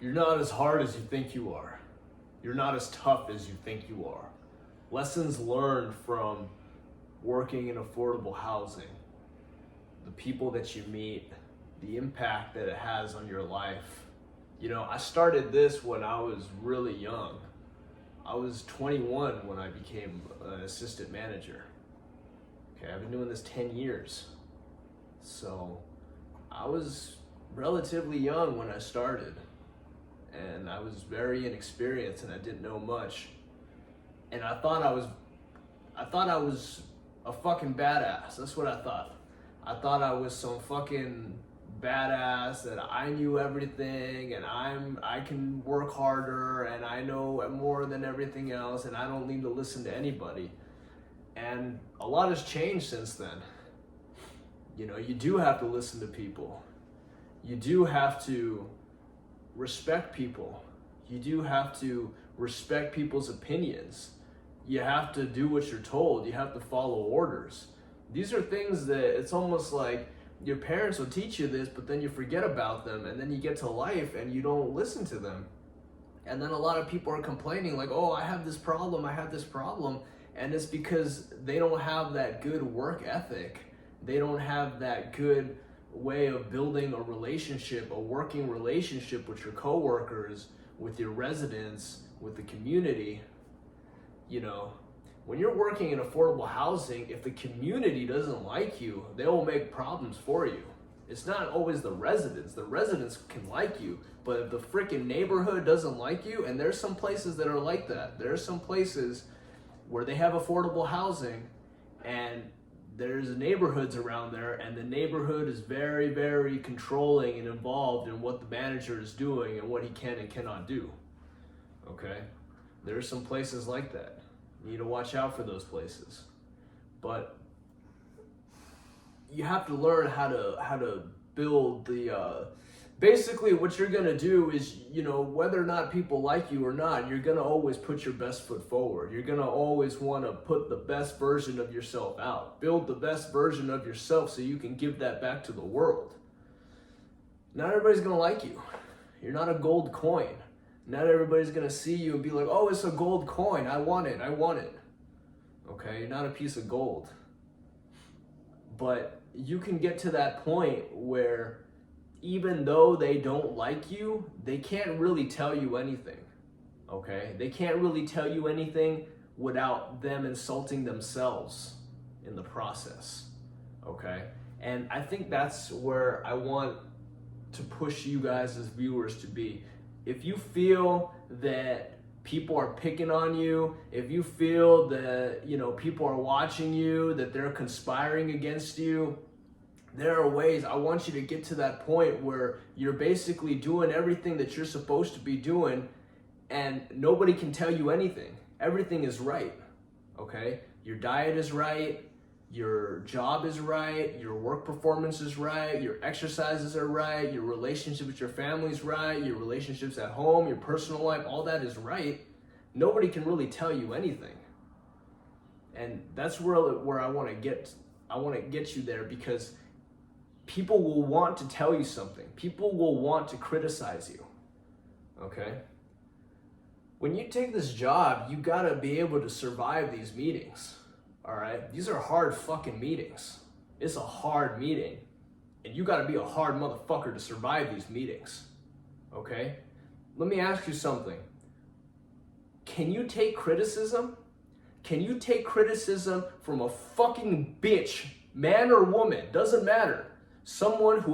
You're not as hard as you think you are. You're not as tough as you think you are. Lessons learned from working in affordable housing, the people that you meet, the impact that it has on your life. You know, I started this when I was really young. I was 21 when I became an assistant manager. Okay, I've been doing this 10 years. So I was relatively young when I started. And I was very inexperienced and I didn't know much. And I thought I was a fucking badass. That's what I thought. I thought I was some fucking badass, that I knew everything and I can work harder and I know more than everything else and I don't need to listen to anybody. And a lot has changed since then. You know, you do have to listen to people. You do have to respect people. You do have to respect people's opinions. You have to do what you're told. You have to follow orders. These are things that it's almost like your parents will teach you this, but then you forget about them, and then you get to life and you don't listen to them. And then a lot of people are complaining like, oh, I have this problem, and it's because they don't have that good work ethic. They don't have that good way of building a relationship, a working relationship with your coworkers, with your residents, with the community. You know, when you're working in affordable housing, if the community doesn't like you, they will make problems for you. It's not always the residents. The residents can like you, but if the freaking neighborhood doesn't like you, and there's some places that are like that. There are some places where they have affordable housing and there's neighborhoods around there, and the neighborhood is very, very controlling and involved in what the manager is doing and what he can and cannot do. Okay? There are some places like that. You need to watch out for those places. But you have to learn how to build the basically what you're gonna do is, you know, whether or not people like you or not, you're gonna always put your best foot forward. You're gonna always want to put the best version of yourself out. Build the best version of yourself so you can give that back to the world. Not everybody's gonna like you. You're not a gold coin. Not everybody's gonna see you and be like, oh, it's a gold coin, I want it. Okay, you're not a piece of gold. But you can get to that point where even though they don't like you, they can't really tell you anything, okay? They can't really tell you anything without them insulting themselves in the process, okay? And I think that's where I want to push you guys as viewers to be. If you feel that people are picking on you, if you feel that, you know, people are watching you, that they're conspiring against you, there are ways. I want you to get to that point where you're basically doing everything that you're supposed to be doing and nobody can tell you anything. Everything is right, okay? Your diet is right, your job is right, your work performance is right, your exercises are right, your relationship with your family is right, your relationships at home, your personal life, all that is right. Nobody can really tell you anything. And that's where I want to get. I want to get you there, because people will want to tell you something. People will want to criticize you, okay? When you take this job, you gotta be able to survive these meetings, all right? These are hard fucking meetings. It's a hard meeting, and you gotta be a hard motherfucker to survive these meetings, okay? Let me ask you something. Can you take criticism? Can you take criticism from a fucking bitch, man or woman, doesn't matter. Someone who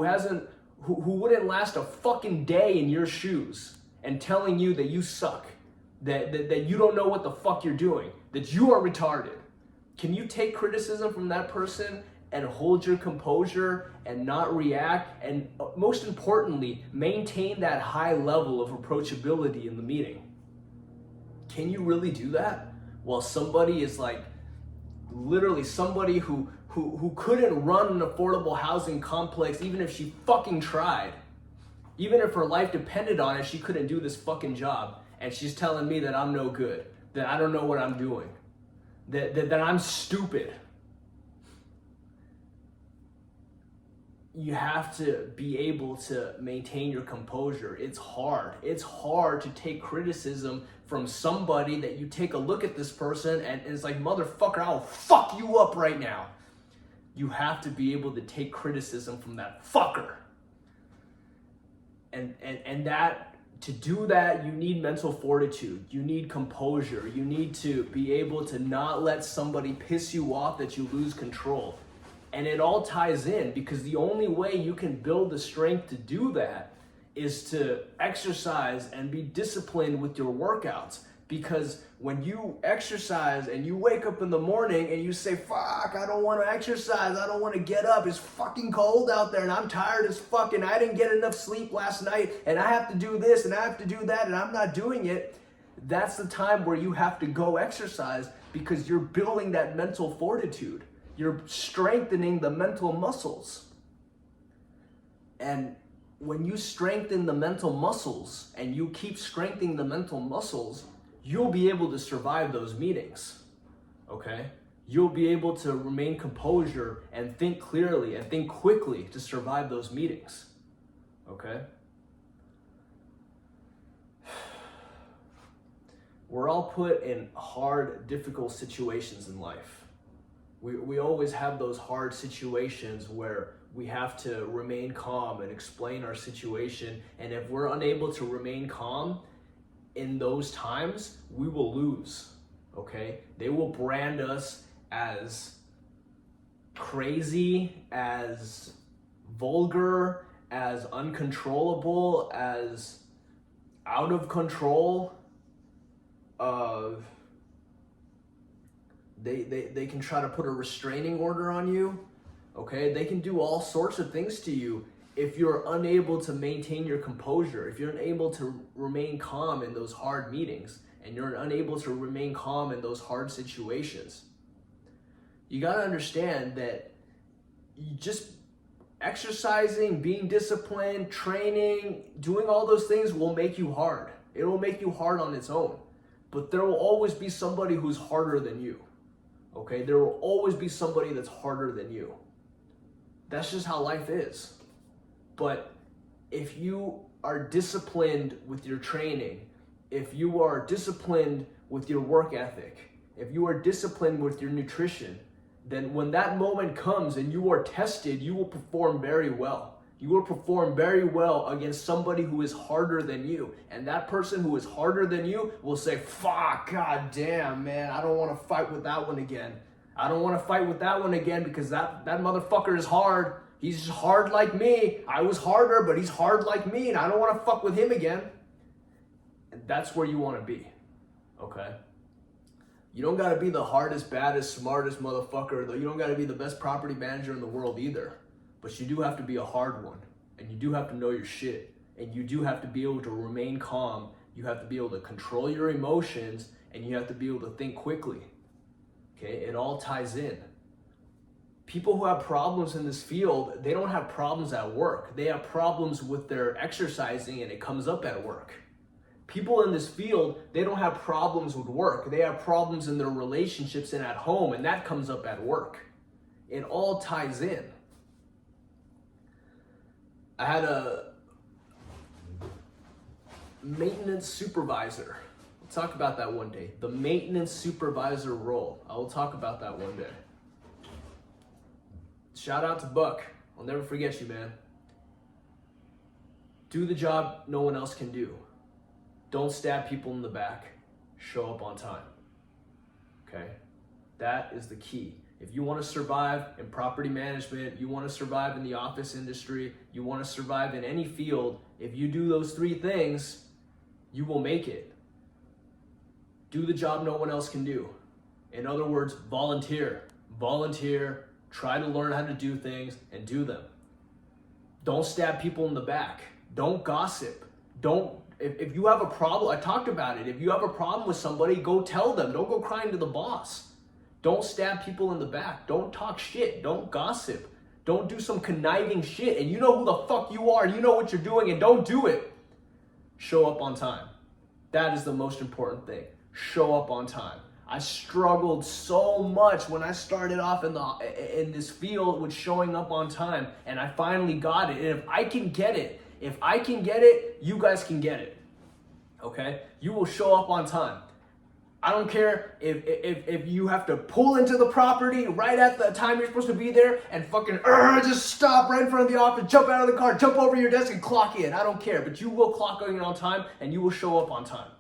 wouldn't last a fucking day in your shoes and telling you that you suck, that you don't know what the fuck you're doing, that you are retarded. Can you take criticism from that person and hold your composure and not react, and most importantly, maintain that high level of approachability in the meeting? Can you really do that while somebody is like, literally somebody who couldn't run an affordable housing complex even if she fucking tried? Even if her life depended on it, she couldn't do this fucking job. And she's telling me that I'm no good, that I don't know what I'm doing, that I'm stupid. you have to be able to maintain your composure. It's hard. It's hard to take criticism from somebody that you take a look at this person and it's like, motherfucker, I'll fuck you up right now. You have to be able to take criticism from that fucker. And that, to do that, you need mental fortitude. You need composure. You need to be able to not let somebody piss you off that you lose control. And it all ties in, because the only way you can build the strength to do that is to exercise and be disciplined with your workouts. Because when you exercise and you wake up in the morning and you say, fuck, I don't want to exercise, I don't want to get up, it's fucking cold out there and I'm tired as fuck and I didn't get enough sleep last night and I have to do this and I have to do that and I'm not doing it, that's the time where you have to go exercise, because you're building that mental fortitude. You're strengthening the mental muscles. And when you strengthen the mental muscles and you keep strengthening the mental muscles, you'll be able to survive those meetings, okay? You'll be able to remain composure and think clearly and think quickly to survive those meetings, okay? We're all put in hard, difficult situations in life. We always have those hard situations where we have to remain calm and explain our situation, and if we're unable to remain calm in those times, we will lose, okay? They will brand us as crazy, as vulgar, as uncontrollable, as out of control. They can try to put a restraining order on you, okay? They can do all sorts of things to you if you're unable to maintain your composure, if you're unable to remain calm in those hard meetings, and you're unable to remain calm in those hard situations. You gotta understand that you just exercising, being disciplined, training, doing all those things will make you hard. It will make you hard on its own. But there will always be somebody who's harder than you, okay? There will always be somebody that's harder than you. That's just how life is. But if you are disciplined with your training, if you are disciplined with your work ethic, if you are disciplined with your nutrition, then when that moment comes and you are tested, you will perform very well. You will perform very well against somebody who is harder than you. And that person who is harder than you will say, fuck, god damn, man, I don't want to fight with that one again. I don't want to fight with that one again because that motherfucker is hard. He's just hard like me. I was harder, but he's hard like me, and I don't want to fuck with him again. And that's where you want to be, okay? You don't got to be the hardest, baddest, smartest motherfucker, though. You don't got to be the best property manager in the world either. But you do have to be a hard one, and you do have to know your shit, and you do have to be able to remain calm. You have to be able to control your emotions, and you have to be able to think quickly, okay? It all ties in. People who have problems in this field, they don't have problems at work. They have problems with their exercising, and it comes up at work. People in this field, they don't have problems with work. They have problems in their relationships and at home, and that comes up at work. It all ties in. I had a maintenance supervisor. We'll talk about that one day. The maintenance supervisor role. I will talk about that one day. Shout out to Buck. I'll never forget you, man. Do the job no one else can do. Don't stab people in the back. Show up on time. Okay? That is the key. If you want to survive in property management, you want to survive in the office industry, you want to survive in any field, if you do those three things, you will make it. Do the job no one else can do. In other words, volunteer. Volunteer. Try to learn how to do things and do them. Don't stab people in the back. Don't gossip. If you have a problem, I talked about it. If you have a problem with somebody, go tell them. Don't go crying to the boss. Don't stab people in the back. Don't talk shit. Don't gossip. Don't do some conniving shit. And you know who the fuck you are. You know what you're doing, and don't do it. Show up on time. That is the most important thing. Show up on time. I struggled so much when I started off in this field with showing up on time, and I finally got it. And if I can get it, you guys can get it. Okay? You will show up on time. I don't care if you have to pull into the property right at the time you're supposed to be there and fucking just stop right in front of the office, jump out of the car, jump over your desk and clock in. I don't care, but you will clock in on time and you will show up on time.